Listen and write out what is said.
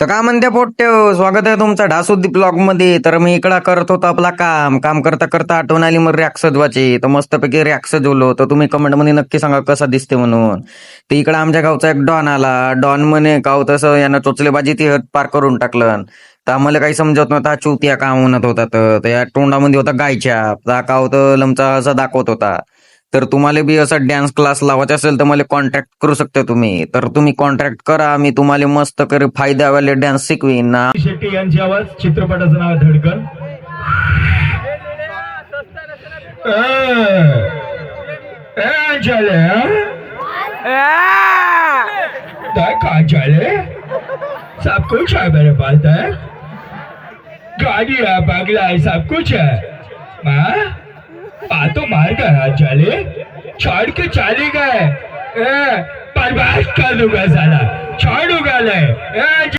तर काय म्हणते पोट्टे, स्वागत आहे तुमचं ढासुद्दीप ब्लॉग मध्ये. तर मी इकडं करत होतो आपला काम करता करता आठवण आली मग रॅक्स सजवायची. तर मस्तपैकी रॅक्स सजवलो. तर तुम्ही कमेंट मध्ये नक्की सांगा कसा दिसते म्हणून. तर इकडं आमच्या गावचा एक डॉन आला. डॉन म्हणे गाव तसं यानं चोचलेबाजी ती हद पार करून टाकलं. तर आम्हाला काही समजत नव्हता चुतिया का म्हणत होता. तर या तोंडामध्ये होता गायच्या का होतं लमचा असा दाखवत होता. तर तुम्हाला बी असा डान्स क्लास लावायचा असेल तर मला कॉन्टॅक्ट करू शकता तुम्ही. तर तुम्ही कॉन्टॅक्ट करा, मी तुम्हाला मस्त करे फायद्यावाले डान्स शिकवीन ना. शेट्टी यांची आवाज, चित्रपटाचं नाव आहे धडकन. चले काय चले सब कुछ है मेरे पास है, गाड़ी है, बंगला है, सब कुछ है. तो मार गया चले, छोड़ के चले गए, बर्बाद कर दूंगा साला, छोड़ूंगा नहीं.